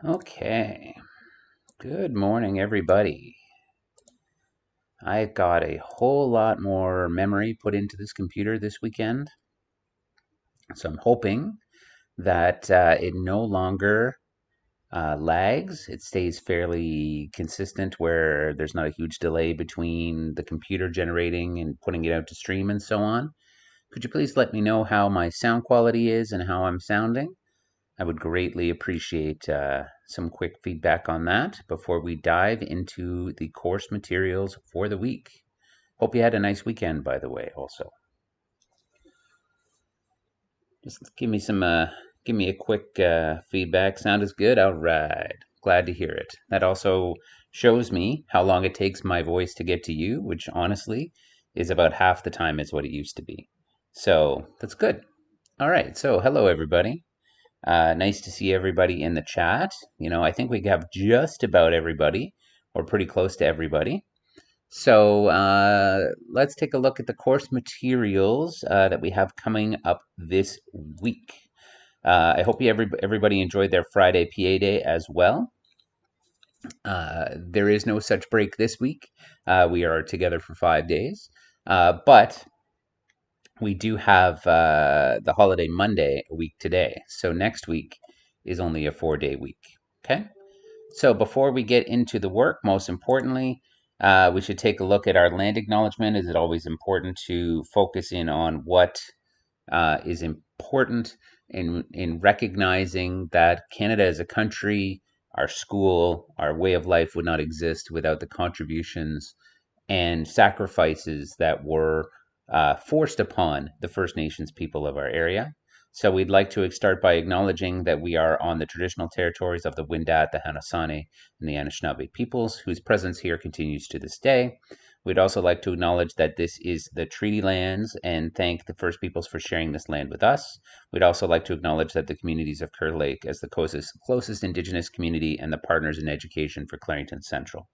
Okay, good morning, everybody. I've got a whole lot more memory put into this computer this weekend, so I'm hoping that it no longer lags. It stays fairly consistent where there's not a huge delay between the computer generating and putting it out to stream and so on. Could you please let me know how my sound quality is and how I'm sounding? I would greatly appreciate some quick feedback on that before we dive into the course materials for the week. Hope you had a nice weekend, by the way, also. Just give me a quick feedback. Sound is good? All right. Glad to hear it. That also shows me how long it takes my voice to get to you, which honestly is about half the time as what it used to be. So that's good. All right. So hello, everybody. Nice to see everybody in the chat. I think we have just about everybody, or pretty close to everybody. So let's take a look at the course materials that we have coming up this week. I hope everybody enjoyed their Friday PA day as well. There is no such break this week. We are together for 5 days. But we do have the holiday Monday a week today. So next week is only a 4 day week. Okay. So before we get into the work, most importantly, we should take a look at our land acknowledgement. Is it always important to focus in on what is important in recognizing that Canada as a country, our school, our way of life would not exist without the contributions and sacrifices that were forced upon the First Nations people of our area. So we'd like to start by acknowledging that we are on the traditional territories of the Wendat, the Haudenosaunee, and the Anishinaabe peoples, whose presence here continues to this day. We'd also like to acknowledge that this is the treaty lands and thank the First Peoples for sharing this land with us. We'd also like to acknowledge that the communities of Kerr Lake as the closest Indigenous community and the partners in education for Clarington Central.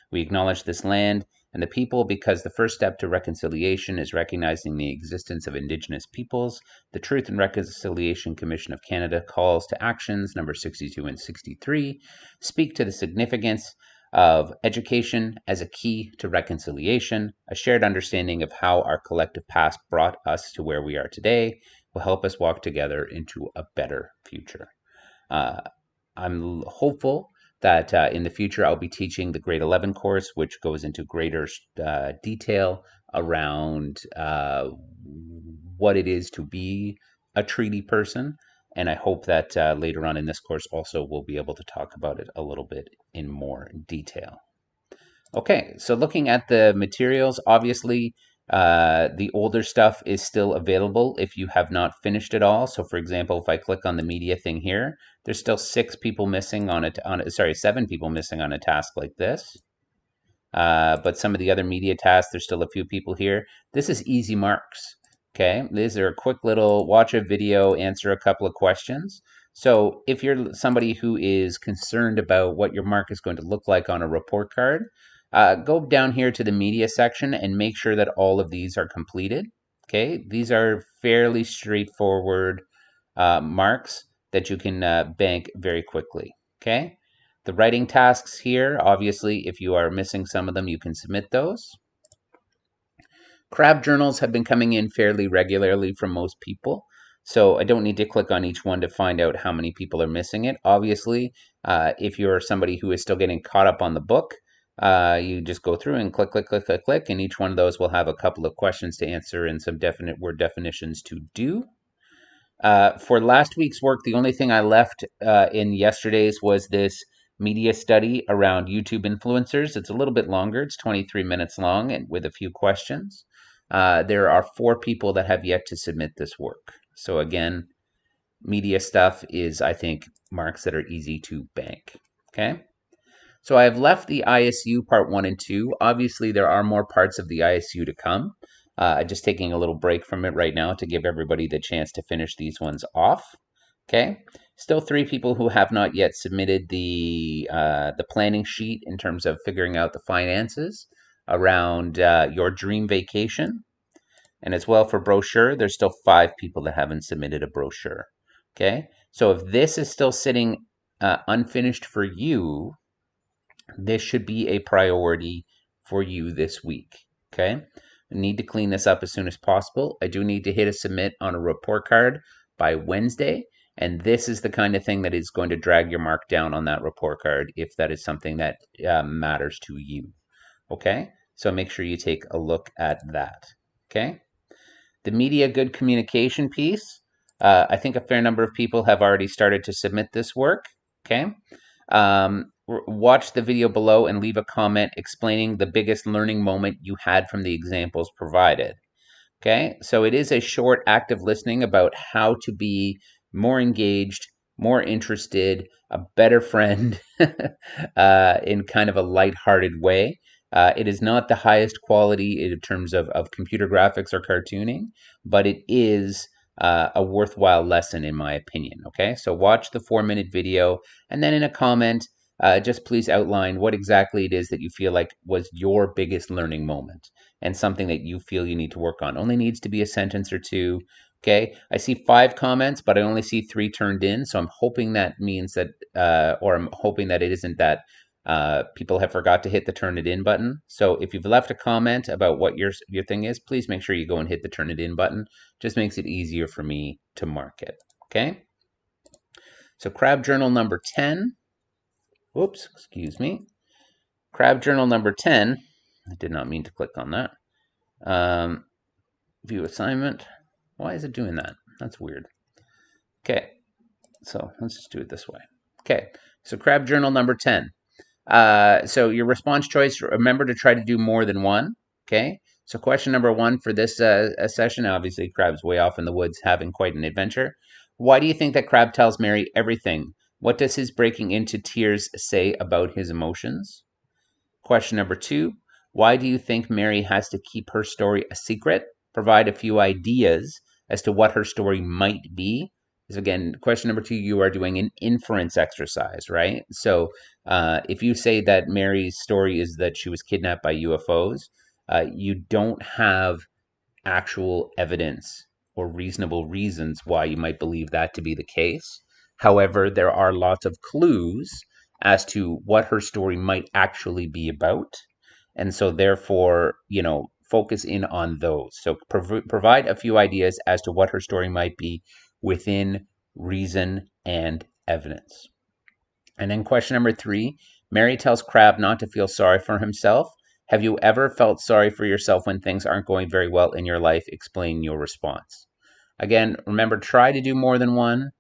We acknowledge this land and the people because the first step to reconciliation is recognizing the existence of Indigenous peoples. The Truth and Reconciliation Commission of Canada calls to actions number 62 and 63 speak to the significance of education as a key to reconciliation. A shared understanding of how our collective past brought us to where we are today will help us walk together into a better future. Uh, I'm hopeful that in the future I'll be teaching the grade 11 course, which goes into greater detail around what it is to be a treaty person. And I hope that later on in this course also we'll be able to talk about it a little bit in more detail. Okay, so looking at the materials, obviously the older stuff is still available if you have not finished it all. So for example, if I click on the media thing here, there's still 6 people missing sorry, 7 people missing on a task like this. But some of the other media tasks, there's still a few people here. This is easy marks. Okay, these are a quick little watch a video, answer a couple of questions. So if you're somebody who is concerned about what your mark is going to look like on a report card, go down here to the media section and make sure that all of these are completed. Okay, these are fairly straightforward marks that you can bank very quickly. Okay, the writing tasks here, obviously, if you are missing some of them, you can submit those. Crab journals have been coming in fairly regularly from most people. So I don't need to click on each one to find out how many people are missing it. Obviously, if you're somebody who is still getting caught up on the book, you just go through and click, click, click, click, click, and each one of those will have a couple of questions to answer and some definite word definitions to do. For last week's work, the only thing I left in yesterday's was this media study around YouTube influencers. It's a little bit longer. It's 23 minutes long and with a few questions. There are 4 people that have yet to submit this work. So again, media stuff is, I think, marks that are easy to bank. Okay. So I have left the ISU part 1 and 2. Obviously, there are more parts of the ISU to come. Just taking a little break from it right now to give everybody the chance to finish these ones off. Okay. Still 3 people who have not yet submitted the planning sheet in terms of figuring out the finances around your dream vacation. And as well for brochure, there's still 5 people that haven't submitted a brochure. Okay. So if this is still sitting unfinished for you, this should be a priority for you this week. Okay. I need to clean this up as soon as possible. I do need to hit a submit on a report card by Wednesday. And this is the kind of thing that is going to drag your mark down on that report card if that is something that matters to you. Okay. So make sure you take a look at that. Okay. The media good communication piece. I think a fair number of people have already started to submit this work. Okay. Watch the video below and leave a comment explaining the biggest learning moment you had from the examples provided. Okay, so it is a short, active listening about how to be more engaged, more interested, a better friend in kind of a lighthearted way. It is not the highest quality in terms of computer graphics or cartooning, but it is a worthwhile lesson in my opinion. Okay, so watch the 4-minute video and then in a comment, just please outline what exactly it is that you feel like was your biggest learning moment and something that you feel you need to work on. Only needs to be a sentence or two. Okay, I see 5 comments, but I only see 3 turned in. So I'm hoping that means that, or I'm hoping that it isn't that people have forgot to hit the turn it in button. So if you've left a comment about what your thing is, please make sure you go and hit the turn it in button. Just makes it easier for me to mark it. Okay. So crab journal number 10. Whoops, excuse me. Crab journal number 10. I did not mean to click on that. View assignment. Why is it doing that? That's weird. Okay, so let's just do it this way. Okay, so crab journal number 10. So your response choice, remember to try to do more than one. Okay, so question number 1 for this session, obviously Crab's way off in the woods having quite an adventure. Why do you think that Crab tells Mary everything? What does his breaking into tears say about his emotions? Question number 2, why do you think Mary has to keep her story a secret? Provide a few ideas as to what her story might be. So again, question number 2, you are doing an inference exercise, right? So if you say that Mary's story is that she was kidnapped by UFOs, you don't have actual evidence or reasonable reasons why you might believe that to be the case. However, there are lots of clues as to what her story might actually be about. And so therefore, focus in on those. So provide a few ideas as to what her story might be within reason and evidence. And then question number 3, Mary tells Crab not to feel sorry for himself. Have you ever felt sorry for yourself when things aren't going very well in your life? Explain your response. Again, remember, try to do more than one.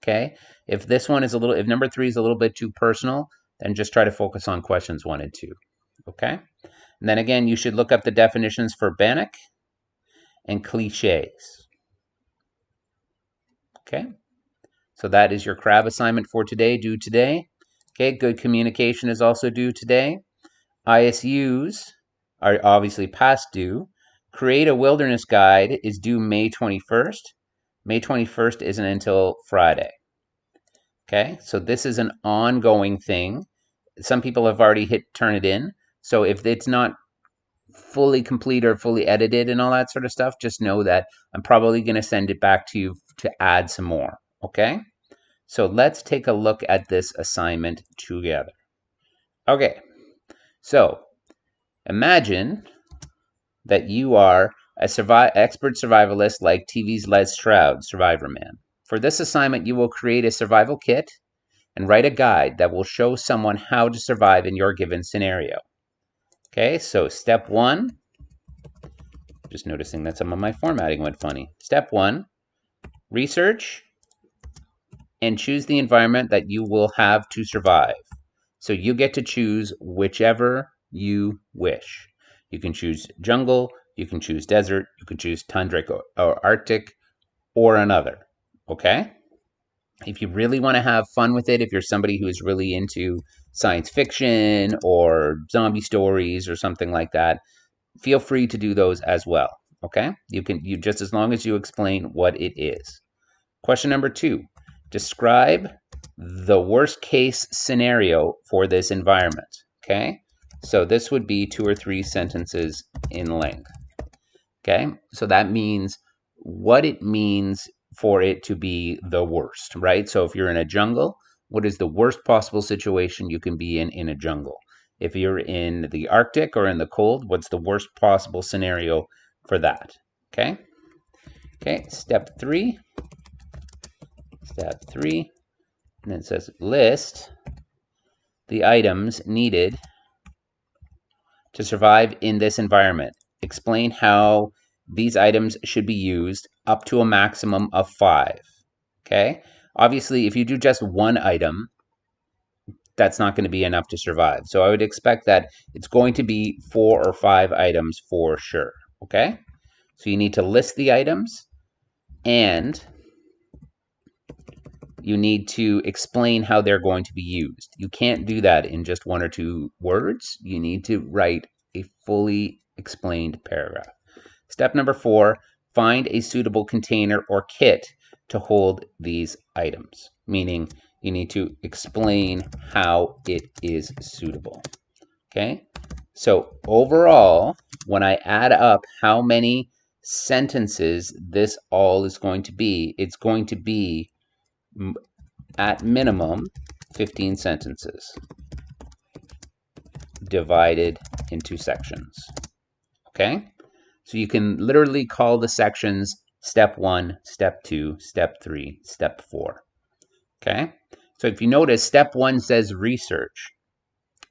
Okay. If number 3 is a little bit too personal, then just try to focus on questions 1 and 2. Okay. And then again, you should look up the definitions for Bannock and cliches. Okay. So that is your crab assignment for today, due today. Okay. Good communication is also due today. ISUs are obviously past due. Create a wilderness guide is due May 21st. May 21st isn't until Friday. Okay, so this is an ongoing thing. Some people have already hit turn it in. So if it's not fully complete or fully edited and all that sort of stuff, just know that I'm probably going to send it back to you to add some more. Okay, so let's take a look at this assignment together. Okay, so imagine that you are a expert survivalist like TV's Les Stroud, Survivor Man. For this assignment, you will create a survival kit and write a guide that will show someone how to survive in your given scenario. Okay, so step 1, just noticing that some of my formatting went funny. Step 1, research and choose the environment that you will have to survive. So you get to choose whichever you wish. You can choose jungle, you can choose desert, you can choose tundra or Arctic, or another. Okay? If you really want to have fun with it, if you're somebody who is really into science fiction or zombie stories or something like that, feel free to do those as well. Okay? You just as long as you explain what it is. Question number 2, describe the worst case scenario for this environment. Okay? So this would be 2 or 3 sentences in length. Okay? So that means what it means for it to be the worst, right? So if you're in a jungle, what is the worst possible situation you can be in a jungle? If you're in the Arctic or in the cold, what's the worst possible scenario for that? Okay? Okay, step three. And then it says list the items needed to survive in this environment. Explain how these items should be used up to a maximum of 5. Okay? Obviously, if you do just one item, that's not going to be enough to survive. So I would expect that it's going to be 4 or 5 items for sure. Okay? So you need to list the items and you need to explain how they're going to be used. You can't do that in just 1 or 2 words. You need to write a fully explained paragraph. Step number 4, find a suitable container or kit to hold these items, meaning you need to explain how it is suitable. Okay? So overall, when I add up how many sentences this all is going to be, it's going to be at minimum 15 sentences divided into sections. Okay? So you can literally call the sections step 1, step 2, step 3, step 4. Okay? So if you notice, step 1 says research.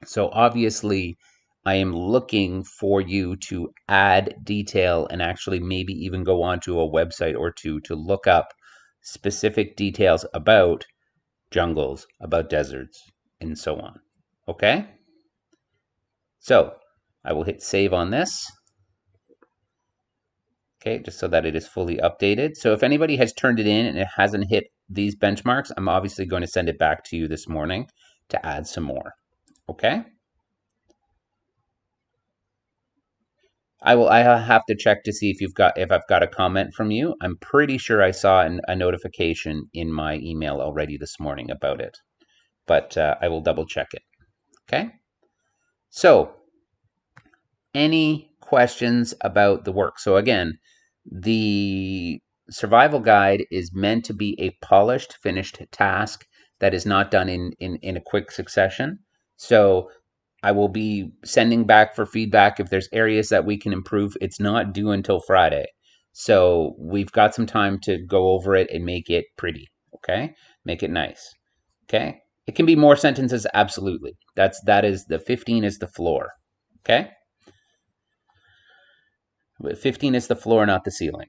So obviously, I am looking for you to add detail and actually maybe even go onto a website or two to look up specific details about jungles, about deserts, and so on. Okay? So I will hit save on this. Okay, just so that it is fully updated. So if anybody has turned it in and it hasn't hit these benchmarks, I'm obviously going to send it back to you this morning to add some more. Okay? I have to check to see if I've got a comment from you. I'm pretty sure I saw a notification in my email already this morning about it, but I will double check it. Okay? So, any questions about the work? So again, the survival guide is meant to be a polished, finished task that is not done in a quick succession. So I will be sending back for feedback if there's areas that we can improve. It's not due until Friday. So we've got some time to go over it and make it pretty, okay? Make it nice. Okay? It can be more sentences, absolutely. That is the 15 is the floor. Okay? 15 is the floor, not the ceiling.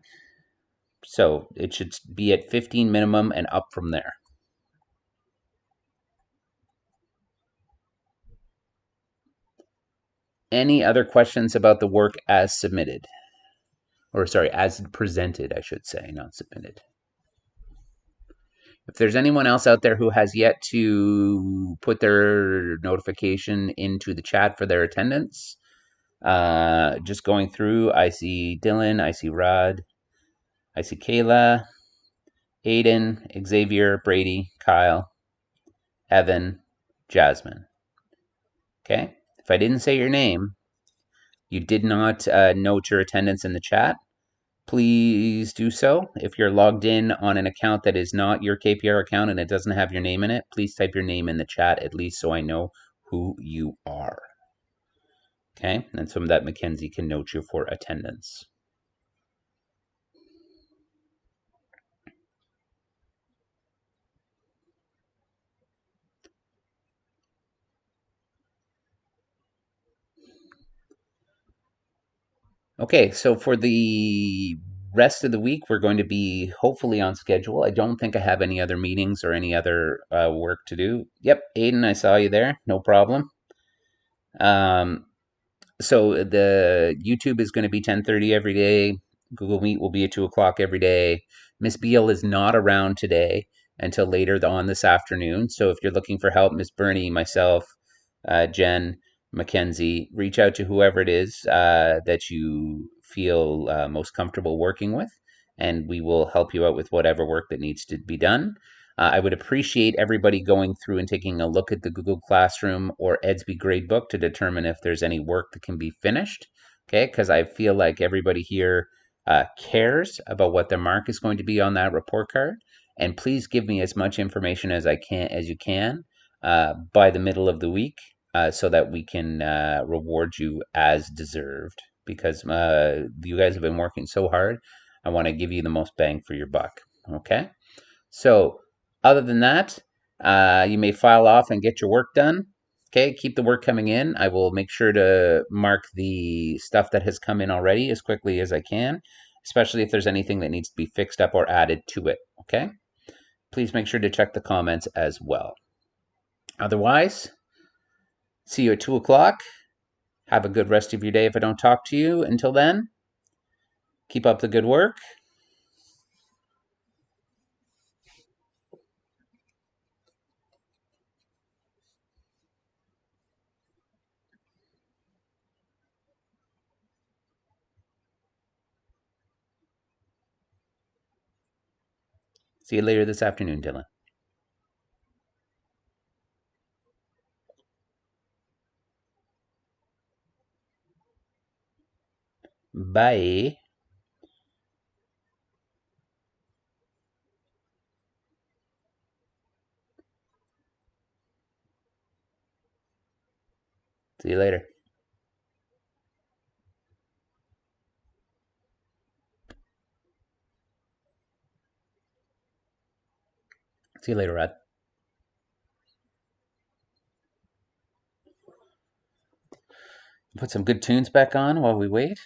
So it should be at 15 minimum and up from there. Any other questions about the work as submitted? Or sorry, as presented, I should say, not submitted. If there's anyone else out there who has yet to put their notification into the chat for their attendance, just going through, I see Dylan, I see Rod, I see Kayla, Aiden, Xavier, Brady, Kyle, Evan, Jasmine. Okay? If I didn't say your name, you did not note your attendance in the chat, please do so. If you're logged in on an account that is not your KPR account and it doesn't have your name in it, please type your name in the chat at least so I know who you are. Okay? And so that Mackenzie can note you for attendance. Okay, so for the rest of the week, we're going to be hopefully on schedule. I don't think I have any other meetings or any other work to do. Yep, Aiden, I saw you there. No problem. So the YouTube is going to be 10:30 every day. Google Meet will be at 2 o'clock every day. Miss Beal is not around today until later on this afternoon. So if you're looking for help, Miss Bernie, myself, Jen, Mackenzie, reach out to whoever it is that you feel most comfortable working with, and we will help you out with whatever work that needs to be done. I would appreciate everybody going through and taking a look at the Google Classroom or Edsby gradebook to determine if there's any work that can be finished. Okay, because I feel like everybody here cares about what their mark is going to be on that report card. and please give me as much information as you can by the middle of the week, so that we can reward you as deserved. Because you guys have been working so hard, I want to give you the most bang for your buck. Okay. So, other than that, you may file off and get your work done. Okay, keep the work coming in. I will make sure to mark the stuff that has come in already as quickly as I can, especially if there's anything that needs to be fixed up or added to it. Okay, please make sure to check the comments as well. Otherwise, see you at 2 o'clock. Have a good rest of your day if I don't talk to you until then. Keep up the good work. See you later this afternoon, Dylan. Bye. See you later. See you later, Rod. Put some good tunes back on while we wait.